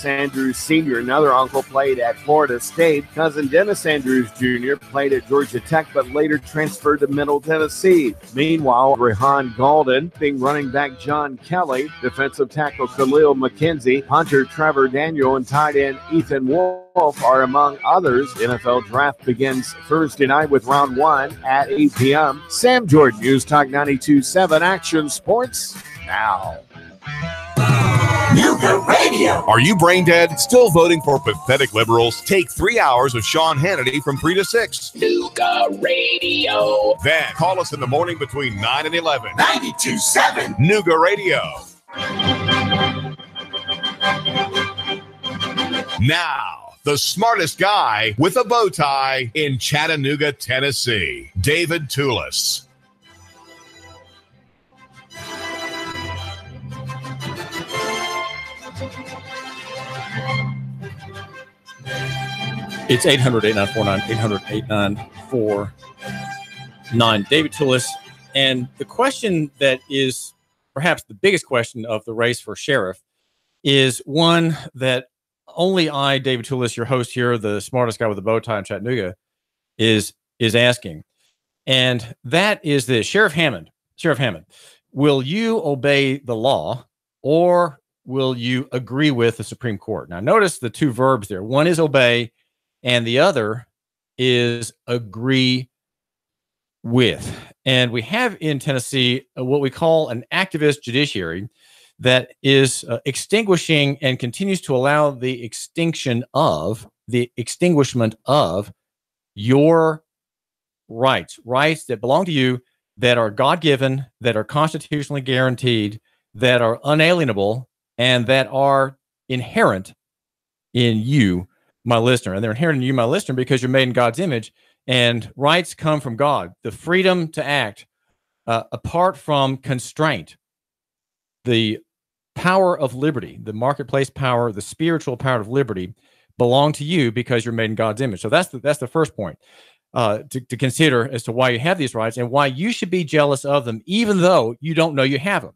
Andrews Sr., another uncle, played at Florida State. Cousin Dennis Andrews Jr. played at Georgia Tech, but later transferred to Middle Tennessee. Meanwhile, Rehan Golden, being running back John Kelly, defensive tackle Khalil McKenzie, punter Trevor Daniel, and tight end Ethan Wolf are among others. NFL draft begins Thursday night with round 1 at 8 p.m. Sam Jordan, News Talk 92.7 Action Sports now. Nuga Radio. Are you brain dead? Still voting for pathetic liberals? Take 3 hours of Sean Hannity from 3 to 6. Nuga Radio. Then call us in the morning between 9 and 11. 92.7 Nuga Radio. Now, the smartest guy with a bow tie in Chattanooga, Tennessee, David Toulis. It's 800-8949, 800-8949. David Toulis. And the question that is perhaps the biggest question of the race for sheriff is one that only I, David Toulis, your host here, the smartest guy with a bow tie in Chattanooga, is asking. And that is this. Sheriff Hammond, will you obey the law or will you agree with the Supreme Court? Now, notice the two verbs there. One is obey, and the other is agree with. And we have in Tennessee what we call an activist judiciary that is extinguishing and continues to allow the extinguishment of your rights that belong to you, that are God-given, that are constitutionally guaranteed, that are unalienable, and that are inherent in you, my listener. And they're inherent in you, my listener, because you're made in God's image, and rights come from God. The freedom to act apart from constraint, the power of liberty, the marketplace power, the spiritual power of liberty belong to you because you're made in God's image. So that's the first point to consider as to why you have these rights and why you should be jealous of them, even though you don't know you have them.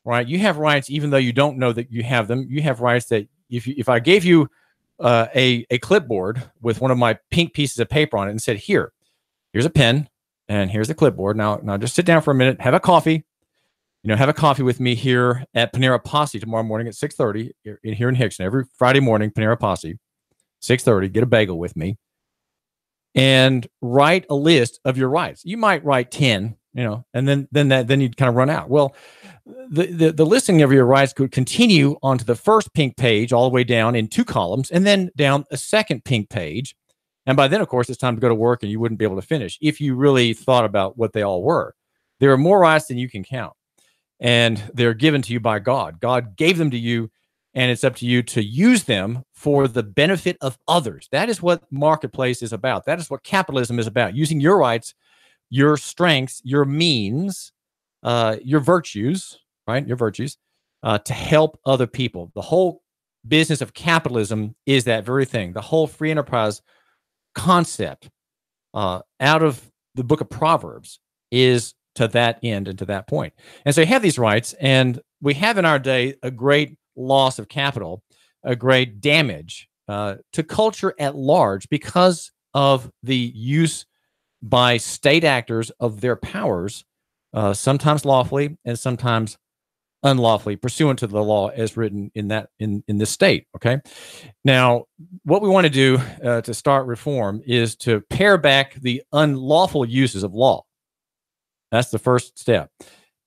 Right? You have rights even though you don't know that you have them. You have rights that if I gave you a clipboard with one of my pink pieces of paper on it and said, here's a pen and here's a clipboard. Now just sit down for a minute, have a coffee. Have a coffee with me here at Panera Posse tomorrow morning at 6:30 here in Hickson. Every Friday morning, Panera Posse, 6:30. Get a bagel with me, and write a list of your rights. You might write 10, and then you'd kind of run out. Well, the listing of your rights could continue onto the first pink page all the way down in 2 columns, and then down a second pink page. And by then, of course, it's time to go to work, and you wouldn't be able to finish if you really thought about what they all were. There are more rights than you can count. And they're given to you by God. God gave them to you, and it's up to you to use them for the benefit of others. That is what marketplace is about. That is what capitalism is about, using your rights, your strengths, your means, your virtues, right? Your virtues, to help other people. The whole business of capitalism is that very thing. The whole free enterprise concept out of the book of Proverbs is to that end and to that point. And so you have these rights, and we have in our day a great loss of capital, a great damage to culture at large because of the use by state actors of their powers, sometimes lawfully and sometimes unlawfully, pursuant to the law as written in this state. Okay. Now, what we want to do to start reform is to pare back the unlawful uses of law. That's the first step.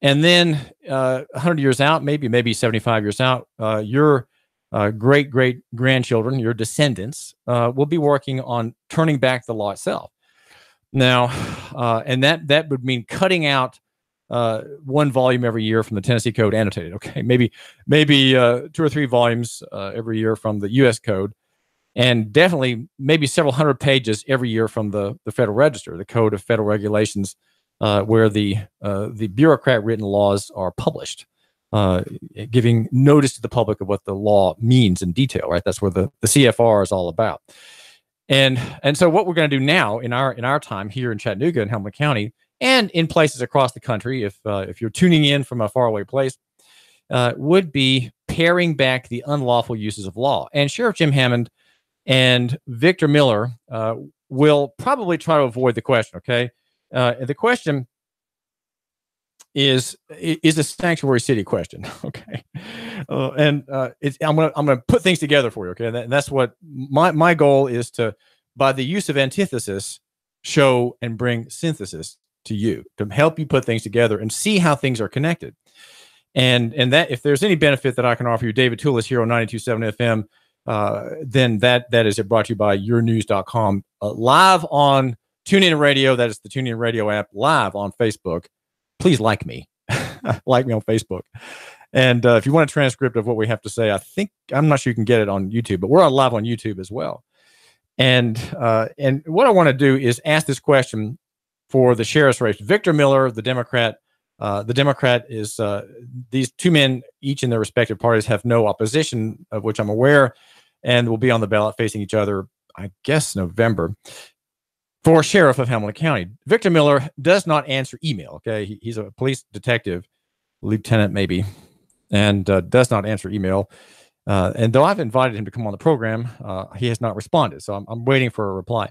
And then 100 years out, maybe 75 years out, your great-great-grandchildren, your descendants, will be working on turning back the law itself. Now, and that would mean cutting out 1 volume every year from the Tennessee Code annotated. Okay, maybe 2 or 3 volumes every year from the U.S. Code, and definitely maybe several hundred pages every year from the Federal Register, the Code of Federal Regulations, where the bureaucrat-written laws are published, giving notice to the public of what the law means in detail. Right, that's where the CFR is all about. And so what we're going to do now in our time here in Chattanooga and Hamilton County, and in places across the country, if you're tuning in from a faraway place, would be paring back the unlawful uses of law. And Sheriff Jim Hammond and Victor Miller will probably try to avoid the question. Okay, the question is a sanctuary city question. Okay, I'm gonna put things together for you. Okay, and that's what my goal is, to, by the use of antithesis, show and bring synthesis to you, to help you put things together and see how things are connected. And that, if there's any benefit that I can offer you, David Toulis here on 92.7 FM, then that is brought to you by yournews.com, live on TuneIn Radio. That is the TuneIn Radio app, live on Facebook. Please like me. Like me on Facebook. And if you want a transcript of what we have to say, I'm not sure you can get it on YouTube, but we're on live on YouTube as well. And what I want to do is ask this question for the sheriff's race. Victor Miller, the Democrat. The Democrat is, these two men, each in their respective parties, have no opposition, of which I'm aware, and will be on the ballot facing each other, I guess, November, for sheriff of Hamilton County. Victor Miller does not answer email. Okay, he's a police detective, lieutenant maybe, and does not answer email. And though I've invited him to come on the program, he has not responded. So I'm waiting for a reply.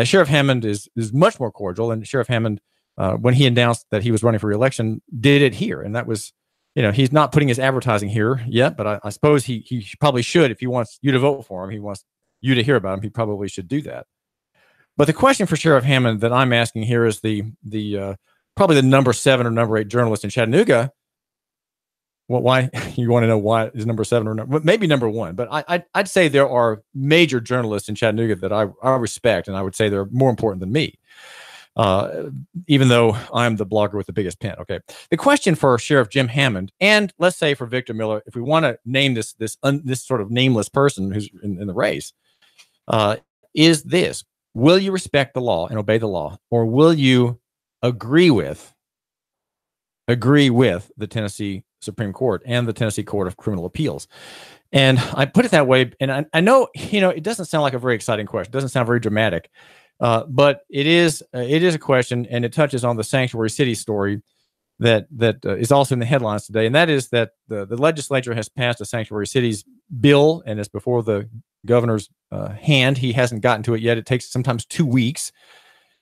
Sheriff Hammond is much more cordial, and Sheriff Hammond, when he announced that he was running for re-election, did it here. And that was, he's not putting his advertising here yet, but I suppose he probably should. If he wants you to vote for him, he wants you to hear about him, he probably should do that. But the question for Sheriff Hammond that I'm asking here is the probably the number 7 or number 8 journalist in Chattanooga. Well, why you want to know why is number 7 or maybe number 1? But I'd say there are major journalists in Chattanooga that I respect, and I would say they're more important than me. Even though I'm the blogger with the biggest pen. Okay. The question for Sheriff Jim Hammond, and let's say for Victor Miller, if we want to name this sort of nameless person who's in the race, is this: will you respect the law and obey the law, or will you agree with the Tennessee Supreme Court and the Tennessee Court of Criminal Appeals? And I put it that way, and I know, it doesn't sound like a very exciting question. It doesn't sound very dramatic. But it is a question, and it touches on the sanctuary city story that is also in the headlines today. And that is that the legislature has passed a sanctuary cities bill, and it's before the governor's hand. He hasn't gotten to it yet. It takes sometimes 2 weeks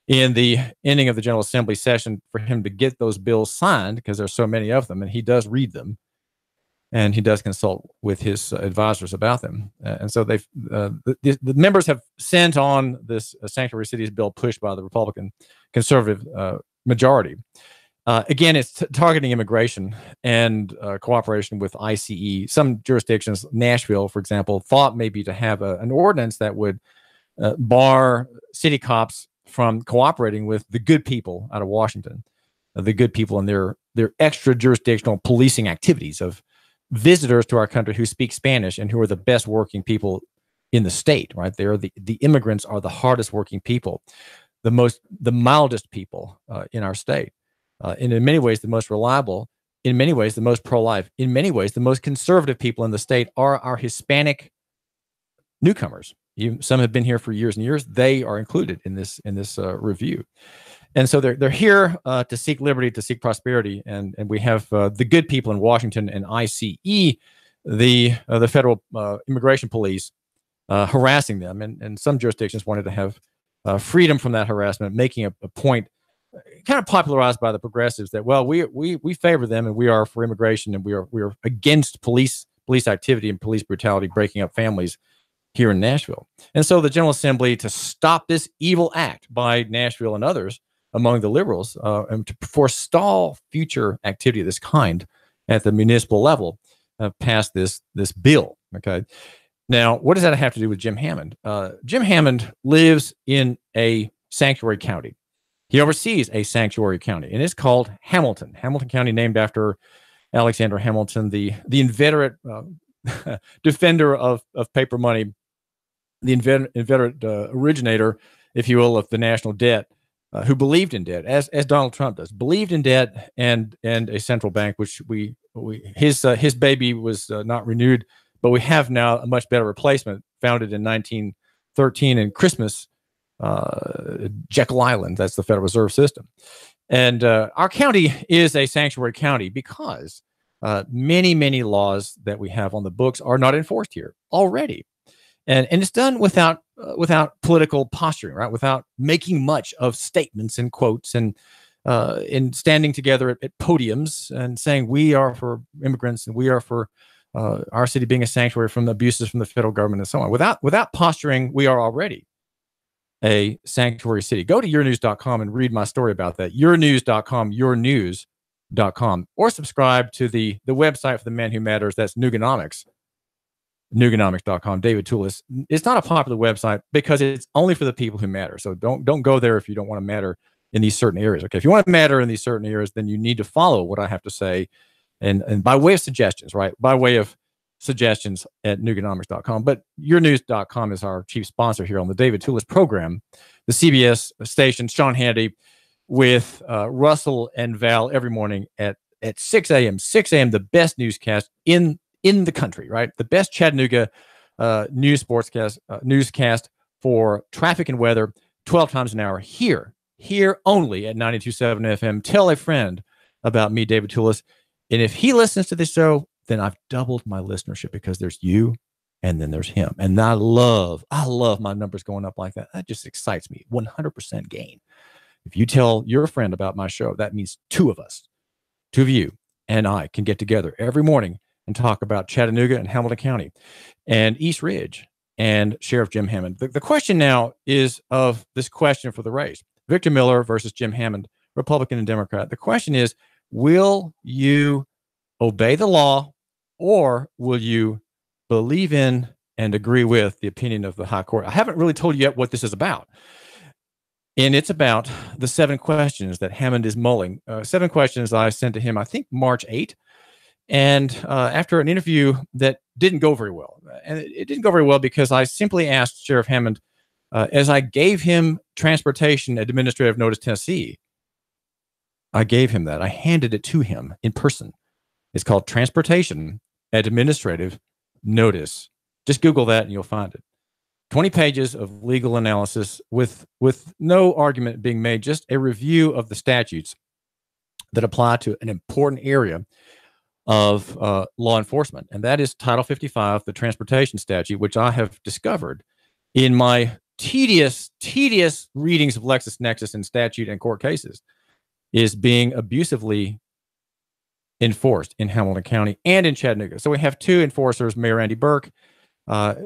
in the ending of the General Assembly session for him to get those bills signed, because there's so many of them, and he does read them. And he does consult with his advisors about them. And so the members have sent on this sanctuary cities bill pushed by the Republican conservative majority. Again, it's targeting immigration and cooperation with ICE. Some jurisdictions, Nashville, for example, thought maybe to have an ordinance that would bar city cops from cooperating with the good people out of Washington, the good people in their extra jurisdictional policing activities of visitors to our country who speak Spanish and who are the best working people in the state, right? They're the immigrants are the hardest working people, the mildest people in our state, and in many ways the most reliable, in many ways the most pro-life, in many ways the most conservative people in the state are our Hispanic newcomers. Some have been here for years and years. They are included in this review. And so they're here to seek liberty, to seek prosperity, and we have the good people in Washington and ICE, the federal immigration police, harassing them, and some jurisdictions wanted to have freedom from that harassment, making a point, kind of popularized by the progressives, that we favor them and we are for immigration and we are against police activity and police brutality breaking up families here in Nashville. And so the General Assembly, to stop this evil act by Nashville and others among the liberals, and to forestall future activity of this kind at the municipal level, passed this bill. Okay. Now, what does that have to do with Jim Hammond? Jim Hammond lives in a sanctuary county. He oversees a sanctuary county, and it's called Hamilton. Hamilton County, named after Alexander Hamilton, the inveterate defender of paper money, the inveterate originator, if you will, of the national debt. Who believed in debt, as Donald Trump does, believed in debt and a central bank, which his baby was not renewed, but we have now a much better replacement, founded in 1913 in Christmas, Jekyll Island. That's the Federal Reserve System, and our county is a sanctuary county because Many laws that we have on the books are not enforced here already. And it's done without political posturing, right? Without making much of statements and quotes and in standing together at podiums and saying we are for immigrants and we are for our city being a sanctuary from the abuses from the federal government and so on. Without posturing, we are already a sanctuary city. Go to yournews.com and read my story about that. Yournews.com, yournews.com, or subscribe to the website for the man who matters. That's Nuganomics. Nuganomics.com. David Toulis. It's not a popular website because it's only for the people who matter. So don't go there if you don't want to matter in these certain areas. Okay, if you want to matter in these certain areas, then you need to follow what I have to say, and by way of suggestions, right? By way of suggestions at Nuganomics.com. But yournews.com is our chief sponsor here on the David Toulis program, the CBS station, Sean Hannity, with Russell and Val every morning at 6 a.m. 6 a.m. The best newscast in the country, right? The best Chattanooga newscast for traffic and weather, 12 times an hour here only at 92.7 FM. Tell a friend about me, David Toulis. And if he listens to this show, then I've doubled my listenership because there's you and then there's him. And I love my numbers going up like that. That just excites me. 100% gain. If you tell your friend about my show, that means two of you and I can get together every morning and talk about Chattanooga and Hamilton County and East Ridge and Sheriff Jim Hammond. The question now is of this question for the race. Victor Miller versus Jim Hammond, Republican and Democrat. The question is, will you obey the law or will you believe in and agree with the opinion of the high court? I haven't really told you yet what this is about. And it's about the 7 questions that Hammond is mulling. 7 questions I sent to him, I think, March 8th. And after an interview that didn't go very well. And it didn't go very well because I simply asked Sheriff Hammond, as I gave him Transportation Administrative Notice Tennessee, I gave him that. I handed it to him in person. It's called Transportation Administrative Notice. Just Google that and you'll find it. 20 pages of legal analysis with no argument being made, just a review of the statutes that apply to an important area of law enforcement. And that is Title 55, the transportation statute, which I have discovered in my tedious readings of LexisNexis and statute and court cases, is being abusively enforced in Hamilton County and in Chattanooga. So we have 2 enforcers, Mayor Andy Burke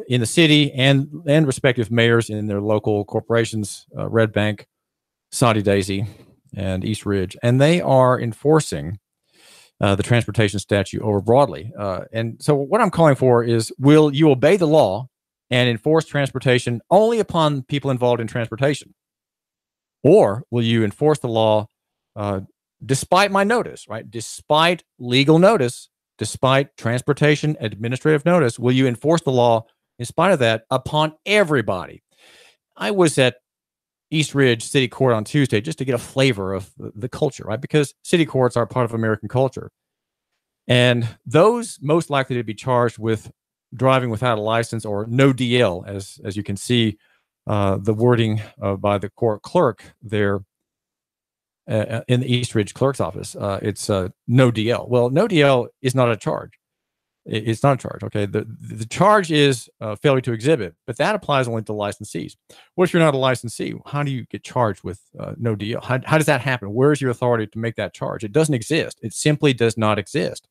in the city and respective mayors in their local corporations, Red Bank, Soddy Daisy, and East Ridge. And they are enforcing the transportation statute over broadly. And so what I'm calling for is, will you obey the law and enforce transportation only upon people involved in transportation? Or will you enforce the law despite my notice, right? Despite legal notice, despite transportation administrative notice, will you enforce the law in spite of that upon everybody? I was at East Ridge City Court on Tuesday just to get a flavor of the culture, right? Because city courts are part of American culture. And those most likely to be charged with driving without a license or no DL, as you can see the wording by the court clerk there in the East Ridge clerk's office. It's no DL. Well, no DL is not a charge. It's not a charge. Okay. The charge is failure to exhibit, but that applies only to licensees. What if you're not a licensee? How do you get charged with no DL? How does that happen? Where is your authority to make that charge? It doesn't exist. It simply does not exist.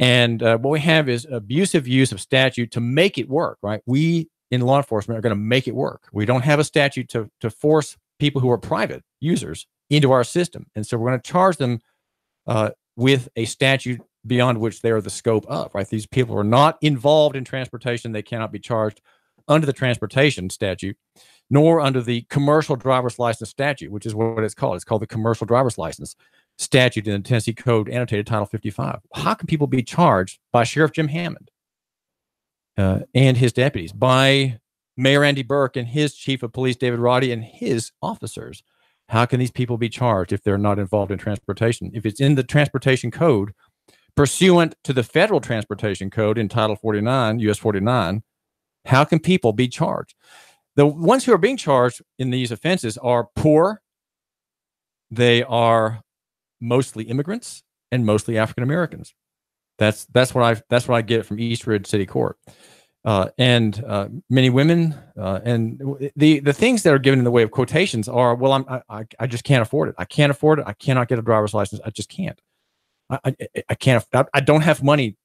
And what we have is abusive use of statute to make it work, right? We in law enforcement are going to make it work. We don't have a statute to force people who are private users into our system. And so we're going to charge them with a statute beyond which they are the scope of, right? These people are not involved in transportation. They cannot be charged under the transportation statute, nor under the commercial driver's license statute, which is what it's called. It's called the commercial driver's license statute in the Tennessee Code, annotated Title 55. How can people be charged by Sheriff Jim Hammond and his deputies, by Mayor Andy Burke and his chief of police, David Roddy, and his officers? How can these people be charged if they're not involved in transportation? If it's in the transportation code, pursuant to the federal transportation code in Title 49, US 49, how can people be charged? The ones who are being charged in these offenses are poor. They are mostly immigrants and mostly African Americans. That's what I get from East Ridge City Court. And many women, and the things that are given in the way of quotations are, well, I just can't afford it. I can't afford it. I cannot get a driver's license. I just can't. I can't. I don't have money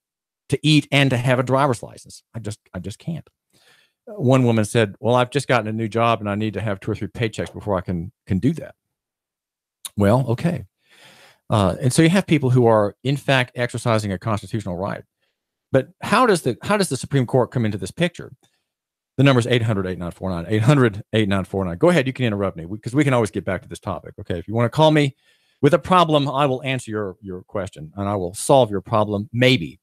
to eat and to have a driver's license. I just can't. One woman said, well, I've just gotten a new job and I need to have 2 or 3 paychecks before I can do that. Well, okay. And so you have people who are in fact exercising a constitutional right. But how does the Supreme Court come into this picture? The number is 800-8949, 800-8949. Go ahead. You can interrupt me because we can always get back to this topic. Okay. If you want to call me with a problem, I will answer your question and I will solve your problem. Maybe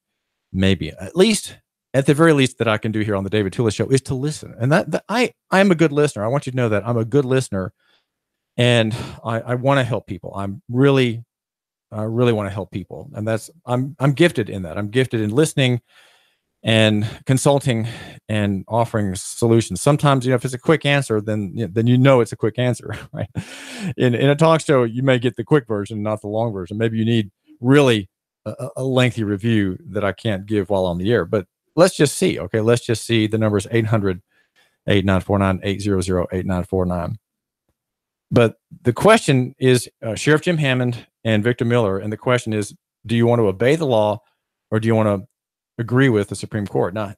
at the very least that I can do here on the David Tulis Show is to listen. And that I am a good listener. I want you to know that I'm a good listener and I want to help people. I really want to help people. And I'm gifted in that. I'm gifted in listening and consulting and offering solutions. Sometimes, if it's a quick answer, then it's a quick answer, right? In a talk show, you may get the quick version, not the long version. Maybe you need really a lengthy review that I can't give while on the air. But let's just see. Okay, let's just see. The number is 800-8949, 800-8949. But the question is Sheriff Jim Hammond and Victor Miller, and the question is, do you want to obey the law or do you want to agree with the Supreme Court? Now,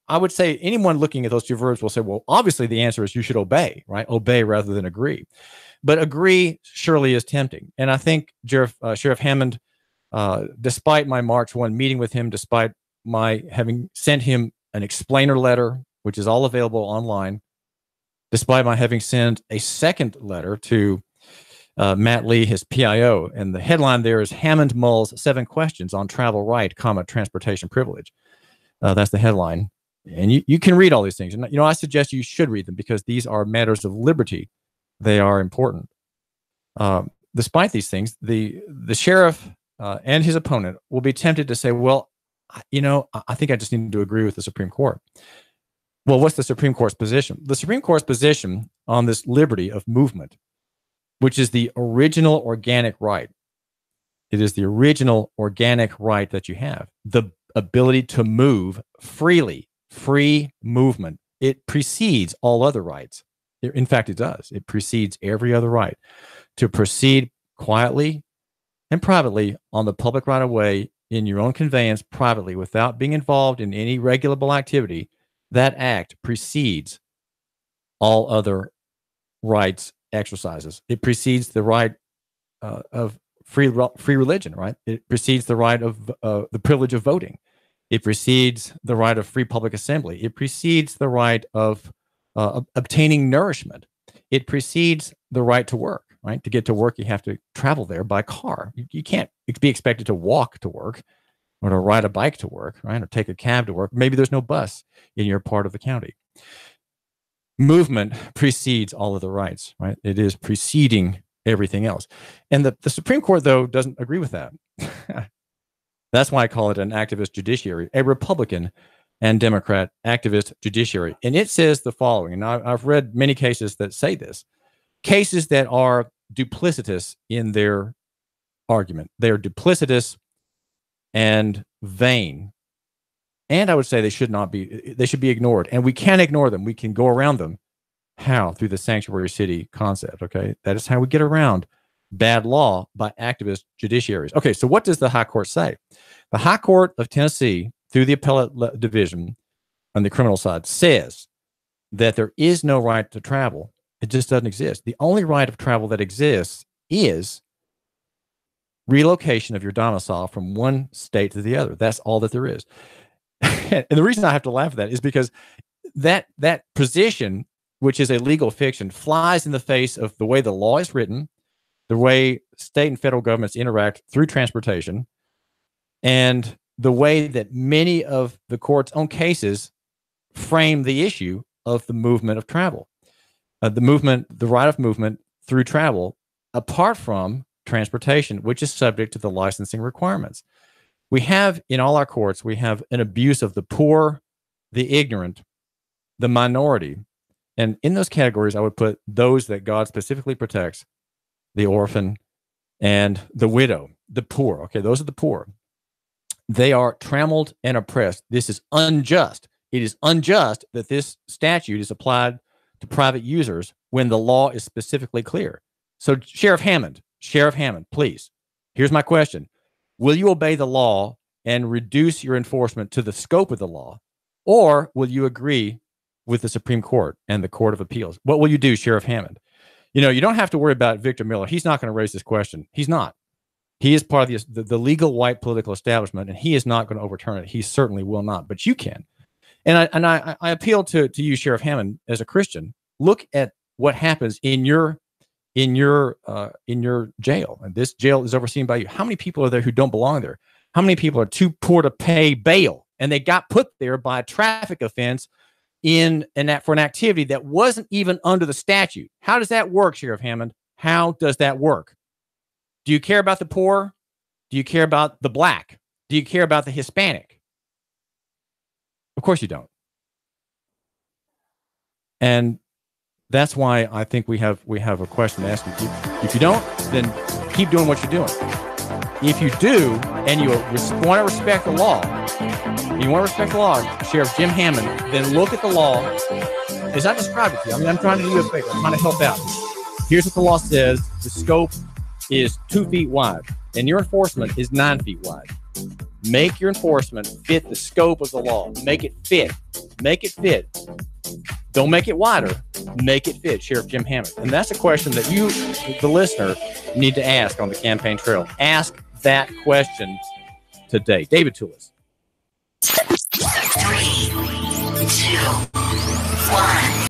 I would say anyone looking at those two verbs will say, well, obviously the answer is you should obey, right? Obey rather than agree. But agree surely is tempting. And I think Sheriff Hammond, despite my March 1 meeting with him, despite my having sent him an explainer letter, which is all available online, despite my having sent a second letter to Matt Lee, his PIO, and the headline there is Hammond mulls 7 questions on travel right, transportation privilege. That's the headline. And you can read all these things. And, I suggest you should read them because these are matters of liberty. They are important. Despite these things, the sheriff and his opponent will be tempted to say, well, I think I just need to agree with the Supreme Court. Well, what's the Supreme Court's position? The Supreme Court's position on this liberty of movement, which is the original organic right. It is the original organic right that you have, the ability to move freely, free movement. It precedes all other rights. In fact, it does. It precedes every other right to proceed quietly and privately on the public right of way in your own conveyance privately without being involved in any regulable activity. That act precedes all other rights exercises. It precedes the right of free religion, right? It precedes the right of the privilege of voting. It precedes the right of free public assembly. It precedes the right of obtaining nourishment. It precedes the right to work, right? To get to work, you have to travel there by car. You can't be expected to walk to work or to ride a bike to work, right? Or take a cab to work. Maybe there's no bus in your part of the county. Movement precedes all of the rights, right? It is preceding everything else. And the Supreme Court, though, doesn't agree with that. That's why I call it an activist judiciary, a Republican and Democrat activist judiciary. And it says the following, and I've read many cases that say this, cases that are duplicitous in their argument. They are duplicitous and vain. And I would say they should be ignored. And we can't ignore them. We can go around them. How? Through the sanctuary city concept, okay? That is how we get around bad law by activist judiciaries. Okay, so what does the High Court say? The High Court of Tennessee, through the appellate division on the criminal side, says that there is no right to travel. It just doesn't exist. The only right of travel that exists is relocation of your domicile from one state to the other. That's all that there is. And the reason I have to laugh at that is because that position, which is a legal fiction, flies in the face of the way the law is written, the way state and federal governments interact through transportation, and the way that many of the court's own cases frame the issue of the movement of travel, the right of movement through travel, apart from transportation, which is subject to the licensing requirements. We have in all our courts, we have an abuse of the poor, the ignorant, the minority. And in those categories, I would put those that God specifically protects, the orphan and the widow, the poor. Okay, those are the poor. They are trammeled and oppressed. This is unjust. It is unjust that this statute is applied to private users when the law is specifically clear. So, Sheriff Hammond, please, here's my question. Will you obey the law and reduce your enforcement to the scope of the law, or will you agree with the Supreme Court and the Court of Appeals? What will you do, Sheriff Hammond? You know, you don't have to worry about Victor Miller. He's not going to raise this question. He's not. He is part of the legal white political establishment, and he is not going to overturn it. He certainly will not, but you can. And I appeal to you, Sheriff Hammond, as a Christian. Look at what happens in your jail, and this jail is overseen by you. How many people are there who don't belong there? How many people are too poor to pay bail, and they got put there by a traffic offense for an activity that wasn't even under the statute? How does that work, Sheriff Hammond? How does that work? Do you care about the poor? Do you care about the black? Do you care about the Hispanic? Of course you don't. And that's why I think we have a question to ask you. If you don't, then keep doing what you're doing. If you do, and you want to respect the law, Sheriff Jim Hammond, then look at the law as I described it to you. I mean, I'm trying to do you a favor. I'm trying to help out. Here's what the law says. The scope is 2 feet wide, and your enforcement is 9 feet wide. Make your enforcement fit the scope of the law. Make it fit. Make it fit. Don't make it wider. Make it fit, Sheriff Jim Hammond. And that's a question that you, the listener, need to ask on the campaign trail. Ask that question today. David Toulis. 3, 2, 1.